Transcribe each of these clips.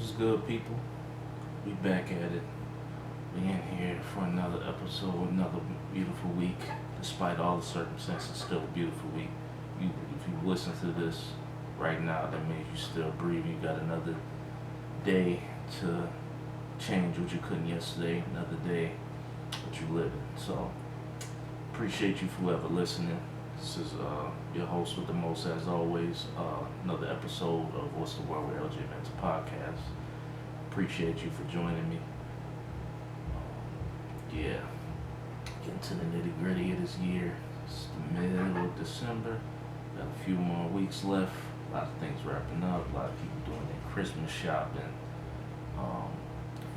What's good, people? We back at it. We in here for another episode, another beautiful week. Despite all the circumstances, still a beautiful week. If you listen to this right now, that means you still breathing. You got another day to change what you couldn't yesterday. Another day that you living. So appreciate you for whoever listening. This is your host with the most, as always. Another episode of What's the Word with LJ Mental Podcast. Appreciate you for joining me. Yeah, getting to the nitty gritty of this year. It's the middle of December. Got a few more weeks left. A lot of things wrapping up. A lot of people doing their Christmas shopping.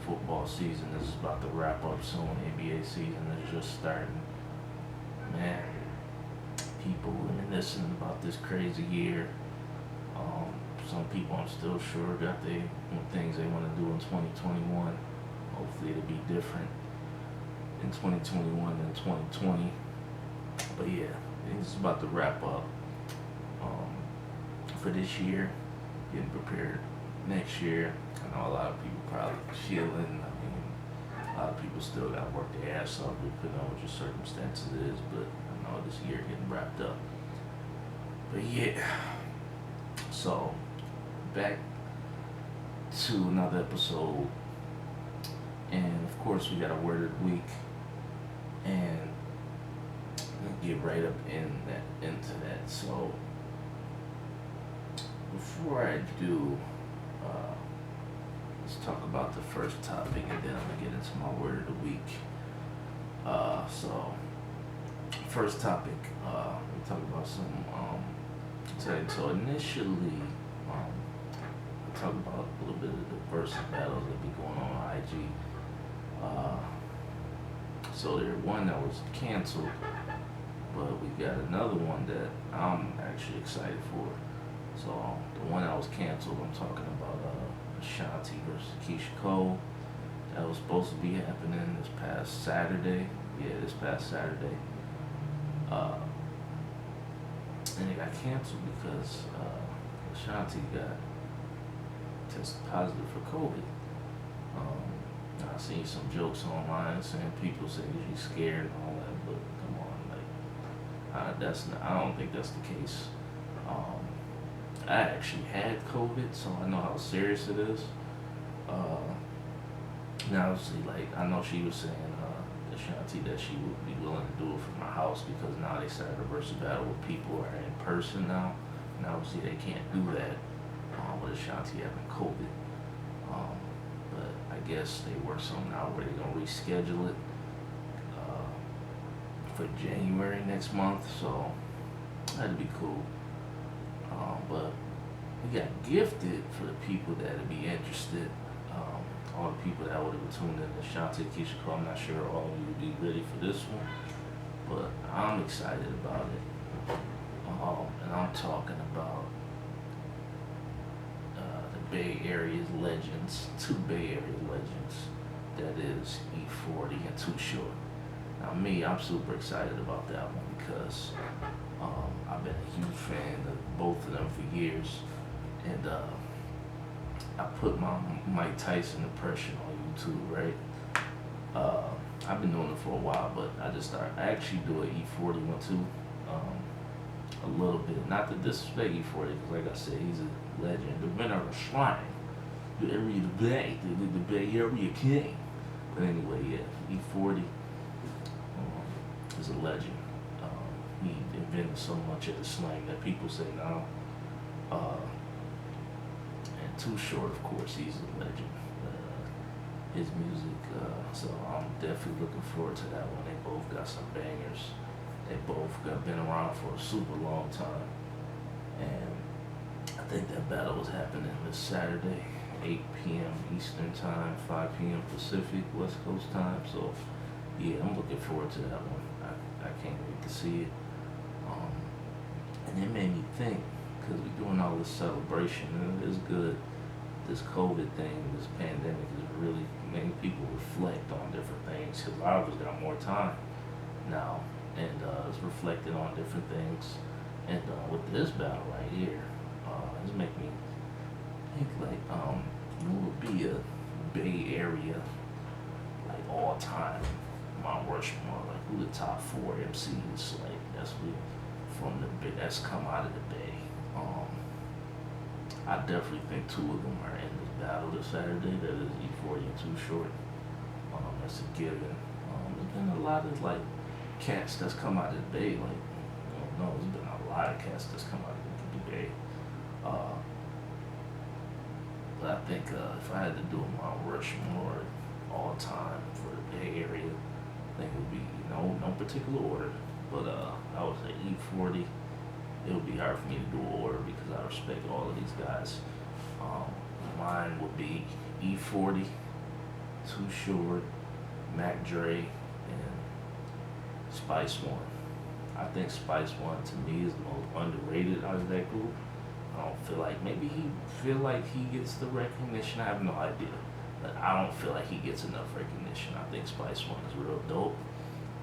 Football season is about to wrap up soon. NBA season is just starting. Man, people reminiscing about this crazy year. Some people, I'm still sure, got their things they want to do in 2021. Hopefully it'll be different in 2021 than 2020. But yeah, it's about to wrap up for this year. Getting prepared next year. I know a lot of people probably chilling. I mean, a lot of people still got to work their ass off depending on what your circumstances is. But I know this year getting wrapped up. But yeah, so back to another episode, and of course we got a word of the week, and we'll get right up into that. So before I do, let's talk about the first topic, and then I'm gonna get into my word of the week. So first topic, we talk about some. So initially, we talk about a little bit of the versus battles that be going on IG. So there's one that was canceled, but we got another one that I'm actually excited for. So the one that was canceled, I'm talking about Ashanti versus Keisha Cole. That was supposed to be happening this past Saturday. Yeah, this past Saturday. And it got canceled because Ashanti got tested positive for COVID. I seen some jokes online saying people say she's scared and all that, but come on, like I don't think that's the case. I actually had COVID, so I know how serious it is. Now, obviously, like I know she was saying, Ashanti, that she would be willing to do it from her house because now they started a versus battle with people who are in person now, and obviously they can't do that with Ashanti having COVID. But I guess they work something out where they're gonna reschedule it for January next month, so that'd be cool. But we got gifted for the people that'd be interested. All the people that would have tuned in to Ashanti, Keisha Cole, I'm not sure all of you would be ready for this one, but I'm excited about it. And I'm talking about the Bay Area's legends, two Bay Area legends, that is E40 and Too Short. Now me, I'm super excited about that one because I've been a huge fan of both of them for years, and I put my Mike Tyson impression on YouTube, right? I've been doing it for a while, but I actually do an E40 one too, a little bit. Not to disrespect E40, because like I said, he's a legend. The winner of the shrine, the area of the Bay, the Bay Area king. But anyway, yeah, E40 is a legend. He invented so much of the slang that people say now. And Too Short, of course, he's a legend. His music, so I'm definitely looking forward to that one. They both got some bangers. They both been around for a super long time. And I think that battle was happening this Saturday, 8 p.m. Eastern time, 5 p.m. Pacific, West Coast time. So yeah, I'm looking forward to that one. I can't wait to see it. And it made me think, because we're doing all this celebration, and it is good. This COVID thing, this pandemic is really making people reflect on different things, because a lot of us got more time now, and it's reflecting on different things. And with this battle right here, it's making me think like, who would be a Bay Area, like all time Mount Rushmore? Like who the top four MCs? Like that's we from the Bay that's come out of the Bay. Um, I definitely think two of them are in this battle this Saturday. That is E40 and Too Short. That's a given. There's been a lot of like cats that's come out of the Bay. Like I don't know, there's been a lot of cats that's come out of the Bay. Uh, but I think if I had to do a Mount Rushmore all time for the Bay Area, I think it would be no particular order. But I would say E40. It would be hard for me to do an order because I respect all of these guys. Mine would be E40, Too Short, Mac Dre, and Spice One. I think Spice One to me is the most underrated out of that group. I don't feel like maybe he feel like he gets the recognition. I have no idea, but I don't feel like he gets enough recognition. I think Spice One is real dope.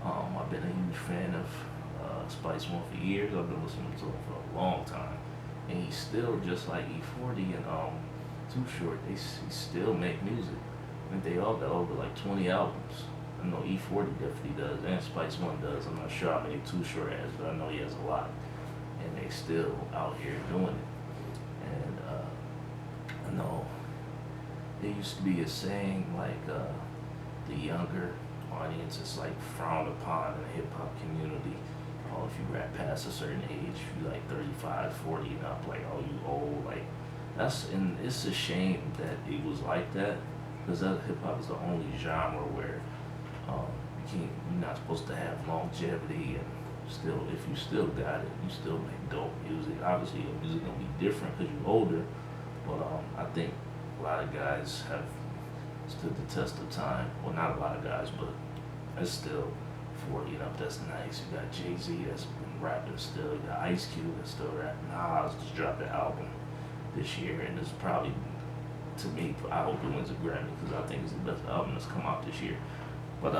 I've been a huge fan of Spice One for years. I've been listening to him for a long time, and he's still just like E40 and Too Short. He still make music. I think they all got over like 20 albums. I know E40 definitely does, and Spice One does. I'm not sure how many Too Short has, but I know he has a lot, and they still out here doing it. And I know there used to be a saying like the younger audience is like frowned upon in the hip hop community. Oh, if you rap past a certain age, if you like 35, 40 and up, like, oh, you old, like, and it's a shame that it was like that, because hip hop is the only genre where you're not supposed to have longevity, and still, if you still got it, you still make dope music. Obviously, your music gonna be different because you're older, but I think a lot of guys have stood the test of time. Well, not a lot of guys, but it's still 40 and up, that's nice. You got Jay-Z that's been rapping still. You got Ice Cube that's still rapping. Nas just dropped an album this year, and it's probably, to me, I hope it wins a Grammy because I think it's the best album that's come out this year. But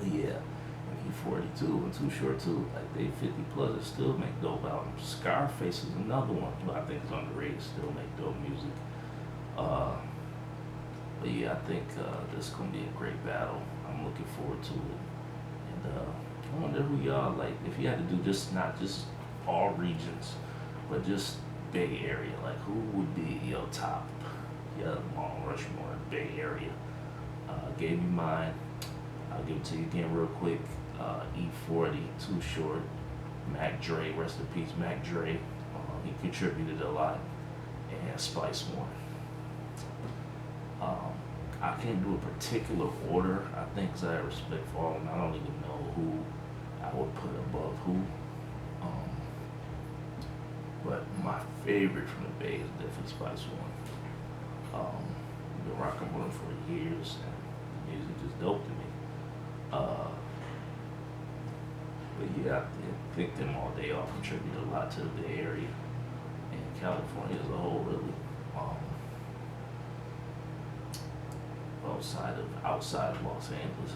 yeah, and he 42 and Too Short too. Like they 50 plus and still make dope albums. Scarface is another one who I think is underrated, still make dope music. But yeah, I think this is gonna be a great battle. I'm looking forward to it. And I wonder who y'all like, if you had to do just not just all regions, but just Bay Area, like who would be your top, Mount Rushmore, Bay Area? Gave you mine. I'll give it to you again real quick. E40, Too Short, Mac Dre, rest in peace, Mac Dre. He contributed a lot, and Spice One. I can't do a particular order. I think because I have respect for all of them, I don't even know who I would put above who. But my favorite from the Bay is definitely Spice One. I've been rocking with him for years, and the music is dope to me. But yeah, I think them all they all contribute a lot to the Bay Area and California as a whole, really. Outside of Los Angeles,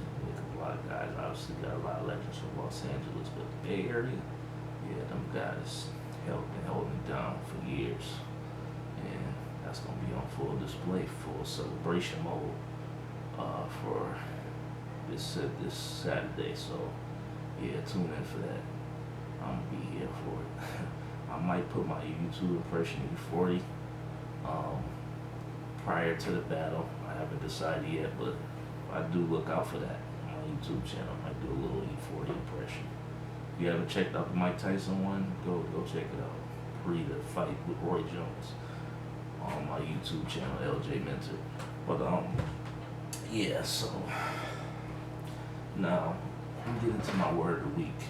a lot of guys obviously got a lot of legends from Los Angeles, but the Bay Area, yeah, them guys been holding it down for years, and that's gonna be on full display, full celebration mode for this Saturday. So yeah, tune in for that. I'm gonna be here for it. I might put my YouTube impression in 40 prior to the battle. I haven't decided yet, but I do look out for that on my YouTube channel. I might do a little E40 impression. If you haven't checked out the Mike Tyson one, go check it out. Pre the fight with Roy Jones on my YouTube channel, LJ Mentor. But yeah, so now I'm getting to my word of the week,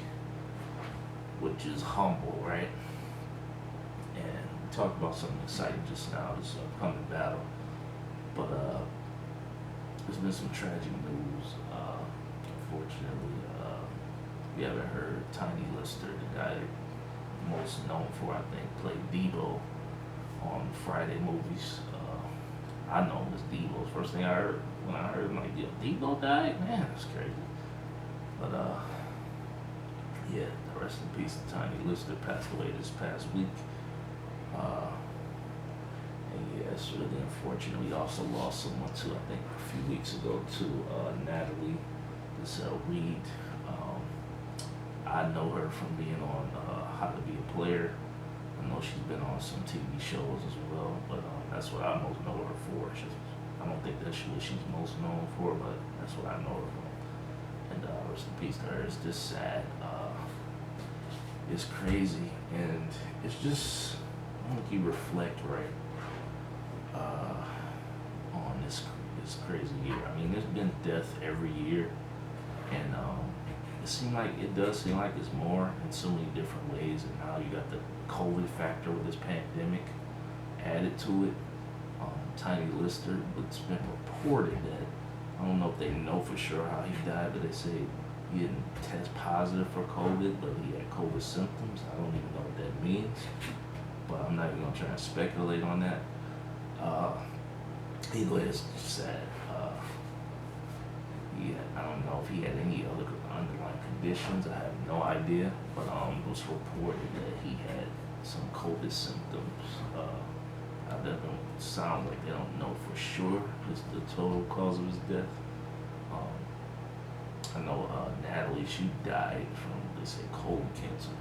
which is humble, right? And we talked about something exciting just now, this upcoming battle. But there's been some tragic news. Unfortunately, we haven't heard Tiny Lister, the guy most known for, I think, played Debo on Friday movies. I know him as Debo. First thing I heard when I heard him, like, yo, Debo died? Man, that's crazy. But yeah, rest in peace to Tiny Lister, passed away this past week. And yeah, it's it's really unfortunate. We also lost someone too, I think a few weeks ago too, Natalie Reed. Um, I know her from being on How to Be a Player. I know she's been on some TV shows as well, but that's what I most know her for. I don't think that's what she's most known for, but that's what I know her from. And rest in peace to her. It's just sad. It's crazy, and it's just, I think you reflect, right, on this crazy year. I mean, there's been death every year, and it does seem like it's more in so many different ways. And now you got the COVID factor with this pandemic added to it. Tiny Lister, but it's been reported that, I don't know if they know for sure how he died, but they say he didn't test positive for COVID, but he had COVID symptoms. I don't even know what that means, but I'm not even gonna try and speculate on that. Either way, it's sad. I don't know if he had any other underlying conditions. I have no idea, but it was reported that he had some COVID symptoms. That don't sound like they don't know for sure is the total cause of his death. I know Natalie, she died from, they say, colon cancer.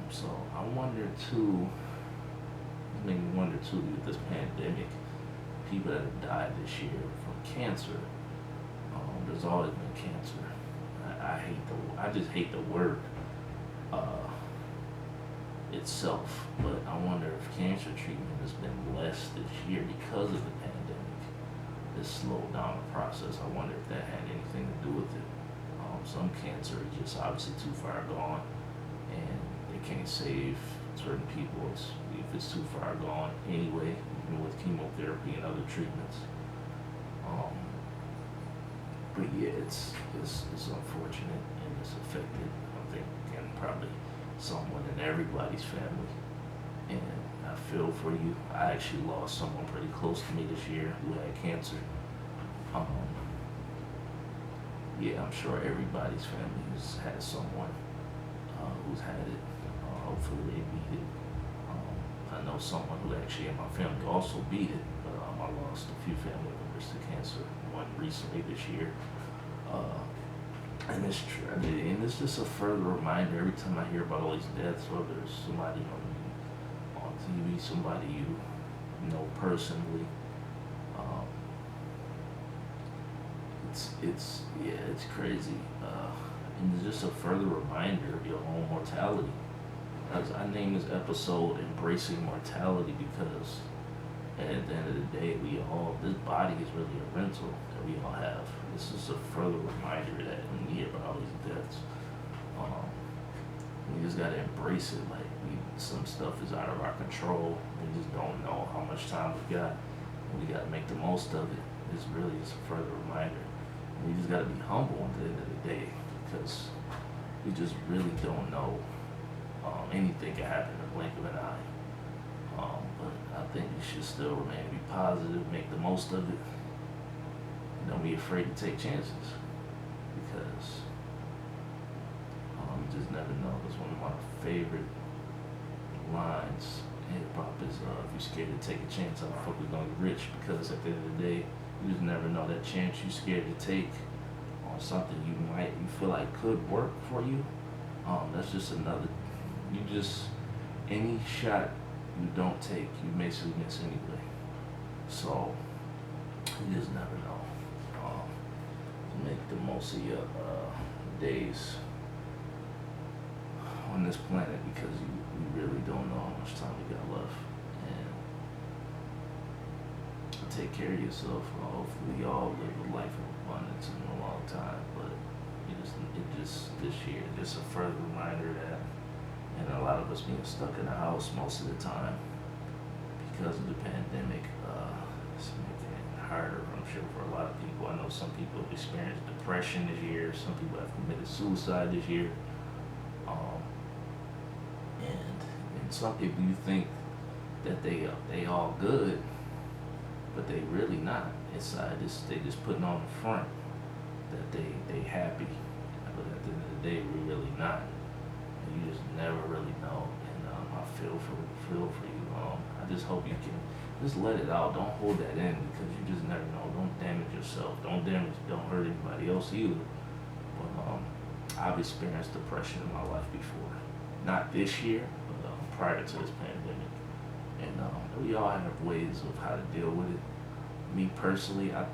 So I wonder too, it made me wonder too, with this pandemic, people that have died this year from cancer, there's always been cancer. I just hate the word itself, but I wonder if cancer treatment has been less this year because of the pandemic. It slowed down the process. I wonder if that had anything to do with it. Some cancer is just obviously too far gone, and they can't save certain people if it's too far gone anyway, even with chemotherapy and other treatments. But yeah, it's unfortunate, and it's affected, I think, again, probably someone in everybody's family. And I feel for you. I actually lost someone pretty close to me this year who had cancer. Yeah, I'm sure everybody's family has had someone who's had it. Hopefully they beat it. I know someone who actually in my family also beat it, but I lost a few family members to cancer, one recently this year. And it's just a further reminder every time I hear about all these deaths, whether it's somebody on TV, somebody you know personally. It's crazy. And it's just a further reminder of your own mortality. As I named this episode "Embracing Mortality" because at the end of the day, this body is really a rental that we all have. This is a further reminder that when you hear about all these deaths, we just gotta embrace it. Like some stuff is out of our control. We just don't know how much time we got. And we gotta make the most of it. It's really just a further reminder. And we just gotta be humble at the end of the day because we just really don't know. Anything can happen in the blink of an eye. But I think you should still remain, be positive, make the most of it. And don't be afraid to take chances because you just never know. That's one of my favorite lines in hip hop is if you're scared to take a chance, how the fuck we gonna get rich? Because at the end of the day, you just never know that chance you're scared to take on something you feel like could work for you. That's just any shot you don't take, you basically miss anyway. So you just never know. Make the most of your days on this planet because you really don't know how much time you got left. And take care of yourself. Hopefully we all live a life of abundance in a long time, but this year, just a further reminder that, and a lot of us being stuck in the house most of the time because of the pandemic, it's making it harder, I'm sure, for a lot of people. I know some people have experienced depression this year, some people have committed suicide this year, and some people you think that they all good, but they really not. Inside, they just putting on the front that they happy, but at the end of the day, we're really not. You just never really know, and I feel for you. I I just hope you can just let it out. Don't hold that in because you just never know. Don't damage yourself. Don't hurt anybody else either. But I've experienced depression in my life before. Not this year, but prior to this pandemic. And we all have ways of how to deal with it. Me personally, I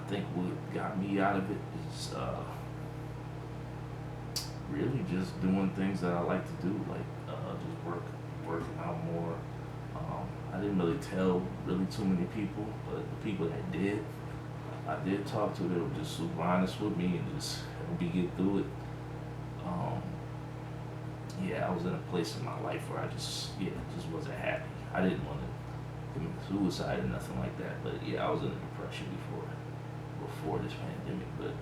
think what got me out of it is really just doing things that I like to do, like just working out more. I didn't really tell really too many people, but the people that did, I did talk to. They were just super honest with me and just helped me get through it. Yeah, I was in a place in my life where I just wasn't happy. I didn't want to commit suicide or nothing like that, but yeah, I was in a depression before this pandemic. But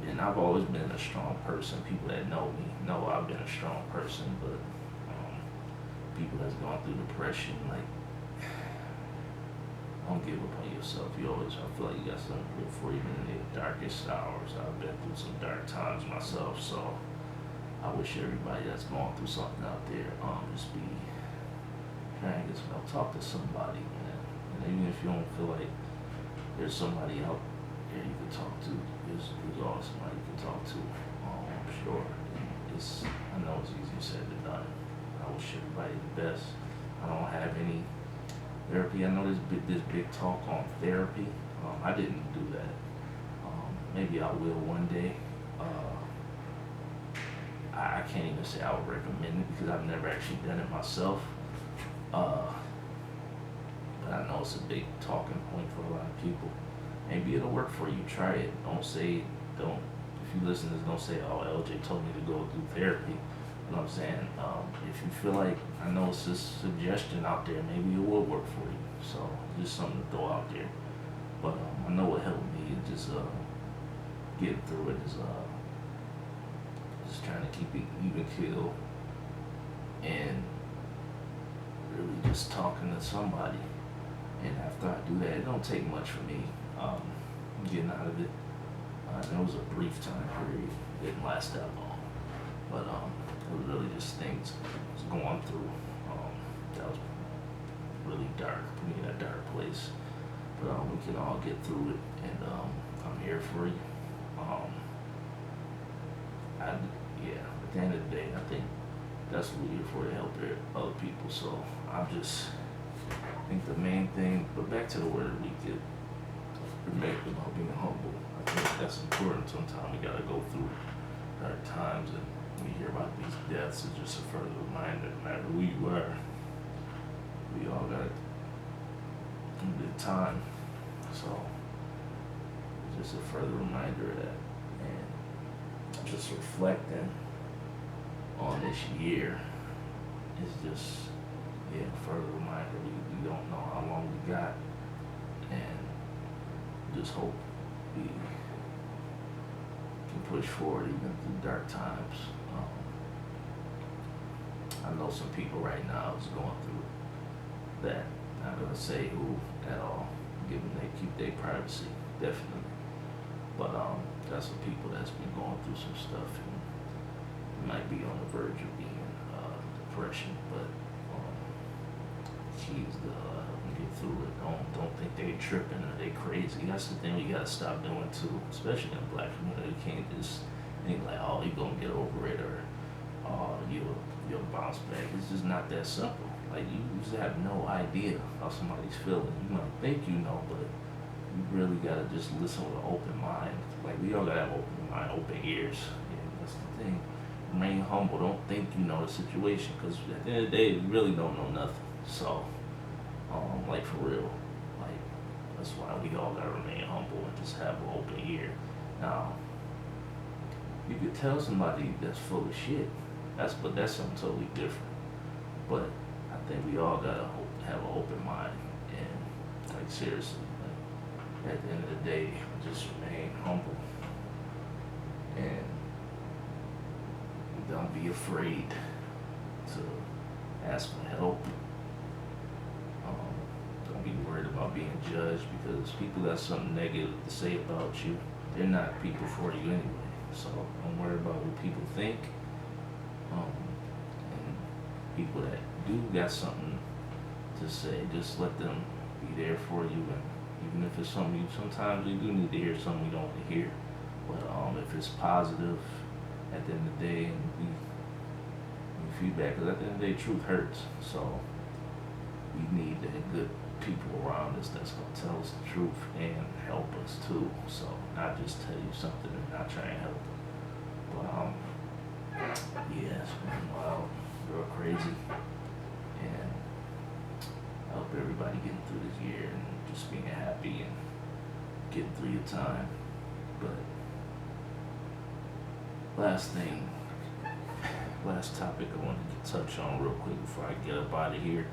and I've always been a strong person. People that know me know I've been a strong person, but people that's gone through depression, like, don't give up on yourself. I feel like you got something good for you in the darkest hours. I've been through some dark times myself, so I wish everybody that's going through something out there, just be trying to get some help. Talk to somebody, man. And even if you don't feel like there's somebody out there you can talk to, there's always somebody you can talk to. I'm sure. I know it's easier said than done. I wish everybody the best. I don't have any therapy. I know this big talk on therapy. I didn't do that. Maybe I will one day. I can't even say I would recommend it because I've never actually done it myself. But I know it's a big talking point for a lot of people. Maybe it'll work for you. Try it. If you listen to this, don't say, oh, LJ told me to go do therapy. You know what I'm saying? If you feel like, I know it's just a suggestion out there, maybe it will work for you. So just something to throw out there. But I know what helped me is just getting through it is just trying to keep it even keel and really just talking to somebody. And after I do that, it don't take much for me getting out of it. There was a brief time period. It didn't last that long. But it was really just things I was going through that was really dark, put me in a dark place. But we can all get through it, and I'm here for you. At the end of the day, I think that's what we're here for, to help other people. So I think the main thing, but back to the word of the week, remember about being humble. I think that's important. Sometimes we gotta go through dark times, and we hear about these deaths. It's just a further reminder, no matter who you are, we all got a good time. So it's just a further reminder of that, and just reflecting on this year is just a further reminder. We don't know how long we got, and just hope we can push forward even through dark times. I know some people right now is going through that. Not gonna say who at all, given they keep their privacy, definitely. But got some people that's been going through some stuff and might be on the verge of being depression, but keys to help them get through it. Don't think they tripping or they crazy. That's the thing we gotta stop doing too, especially in the black community. You can't just think like, oh, you gonna get over it, or oh, you'll bounce back. It's just not that simple. Like, you just have no idea how somebody's feeling. You might think you know, but you really gotta just listen with an open mind. Like, we all gotta have open mind, open ears. Yeah, that's the thing. Remain humble. Don't think you know the situation, because at the end of the day, you really don't know nothing. So, like, for real, like, that's why we all gotta remain humble and just have an open ear. Now, you could tell somebody that's full of shit. That's something totally different. But I think we all gotta have an open mind, and, like, seriously, like, at the end of the day, just remain humble and don't be afraid to ask for help. Don't be worried about being judged, because people got something negative to say about you. They're not people for you anyway. So don't worry about what people think. And people that do got something just let them be there for you, and even if it's something sometimes you do need to hear something you don't want to hear, but if it's positive at the end of the day, and we feedback, because at the end of the day, truth hurts. So we need the good people around us that's gonna tell us the truth and help us too. So not just tell you something and not try and help. But yeah, it's been wild, real crazy, and I hope everybody getting through this year and just being happy and getting through your time. But last topic I wanted to touch on real quick before I get up out of here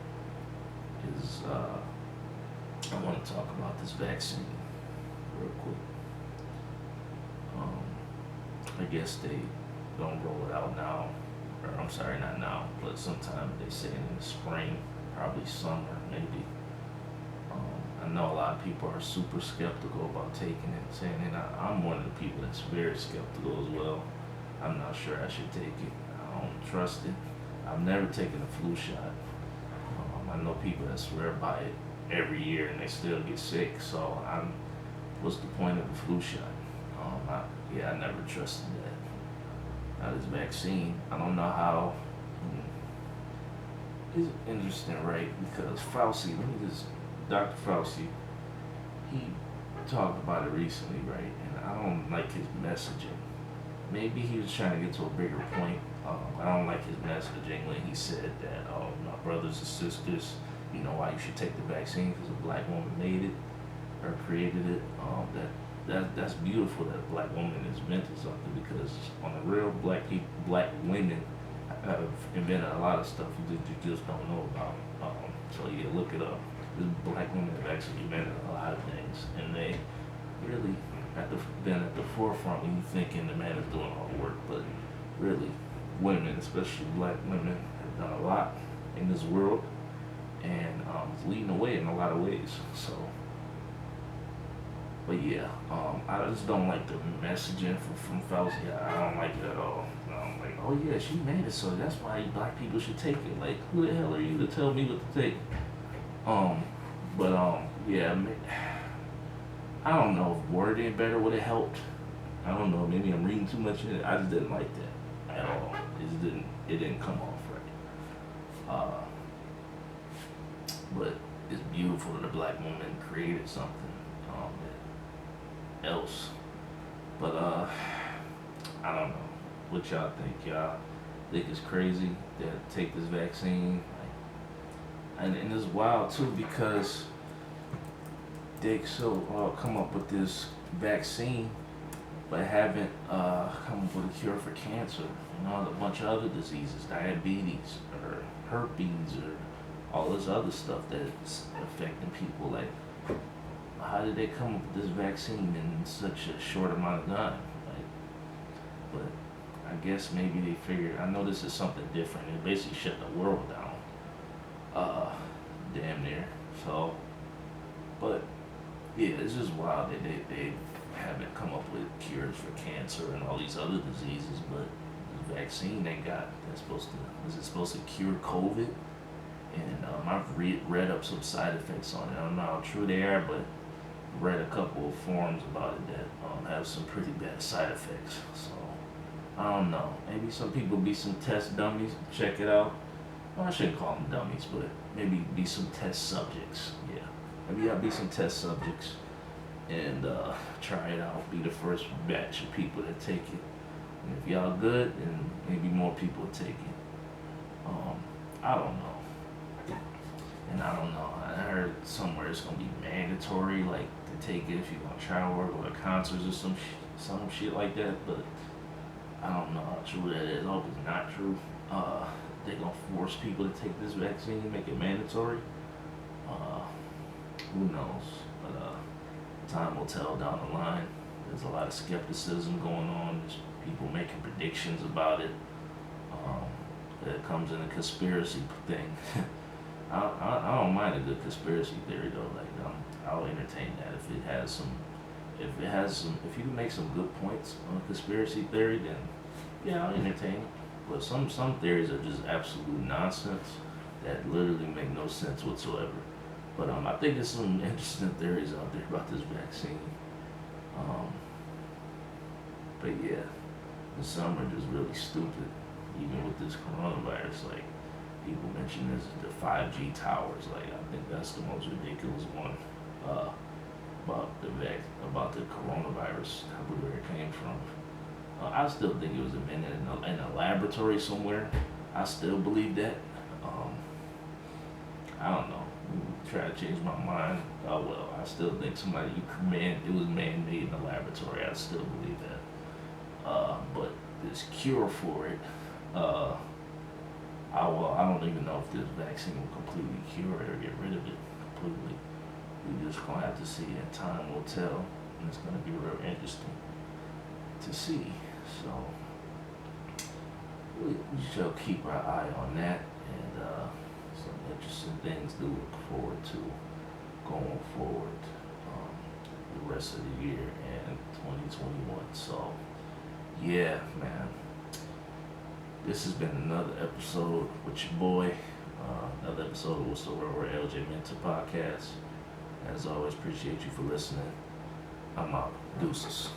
is I want to talk about this vaccine real quick. I guess they don't roll it out now, or I'm sorry, not now, but sometime they say in the spring, probably summer, maybe. I know a lot of people are super skeptical about taking it, saying, and I'm one of the people that's very skeptical as well. I'm not sure I should take it. I don't trust it. I've never taken a flu shot. I know people that swear by it every year and they still get sick. So what's the point of the flu shot? I never trusted that. Now this vaccine, I don't know how. It's interesting, right? Because Dr. Fauci, he talked about it recently, right? And I don't like his messaging. Maybe he was trying to get to a bigger point. I don't like his messaging when he said that, my brothers and sisters, you know why you should take the vaccine because a black woman made it or created it. That's beautiful that a black woman invented something, because on the real, black women have invented a lot of stuff you just don't know about. So yeah, look it up. This black women have actually invented a lot of things, and they really been at the forefront when you thinking the man is doing all the work, but really, women, especially black women, have done a lot in this world, and is leading the way in a lot of ways. So, but yeah, I just don't like the messaging from Fauci. I don't like it at all. I'm like, oh yeah, she made it, so that's why black people should take it. Like, who the hell are you to tell me what to take? Yeah, I don't know if wording better would have helped. I don't know, maybe I'm reading too much in it. I just didn't like that at all. It didn't come off right. But it's beautiful that a black woman created something else. But I don't know. What y'all think? Y'all think it's crazy to take this vaccine? And it's wild too, because they so come up with this vaccine, but haven't come up with a cure for cancer and a bunch of other diseases, diabetes or herpes or all this other stuff that's affecting people. Like, how did they come up with this vaccine in such a short amount of time? Like, but I guess maybe they figured. I know this is something different. It basically shut the world down. Damn near. So, but yeah, it's just wild that they haven't come up with cures for cancer and all these other diseases, but the vaccine they got, is it supposed to cure COVID? And I've read up some side effects on it. I don't know how true they are, but read a couple of forums about it that have some pretty bad side effects. So I don't know. Maybe some people be some test dummies. Check it out. Well, I shouldn't call them dummies, but maybe be some test subjects. Yeah, maybe I'll be some test subjects and try it out. Be the first batch of people that take it. And if y'all good, then maybe more people will take it. I don't know. And I don't know. I heard somewhere it's gonna be mandatory, like to take it if you're gonna travel or go to concerts or some shit like that. But I don't know how true that is. I hope it's not true. They're gonna force people to take this vaccine, make it mandatory. Who knows? But time will tell down the line. There's a lot of skepticism going on. There's people making predictions about it. That comes in a conspiracy thing. I don't mind a good conspiracy theory though. Like I'll entertain that if you can make some good points on a conspiracy theory, then yeah, I'll entertain it. But some theories are just absolute nonsense. that literally make no sense whatsoever. But I think there's some interesting theories out there about this vaccine. Um, but yeah, the summer just really stupid. Even with this coronavirus, like people mention this the 5G towers. Like I think that's the most ridiculous one about the coronavirus, where it came from. I still think it was invented in a laboratory somewhere. I still believe that. Um, I don't know. Try to change my mind. Oh well, I still think it was man made in a laboratory. I still believe that. But this cure for it, I don't even know if this vaccine will completely cure it or get rid of it completely. We just gonna have to see, and time will tell. And it's gonna be real interesting to see. So we shall keep our eye on that, and some interesting things to look forward to going forward the rest of the year and 2021. So yeah, man. This has been another episode with your boy. Another episode of What's the Word with LJ Mentor Podcast. As always, appreciate you for listening. I'm out. Deuces.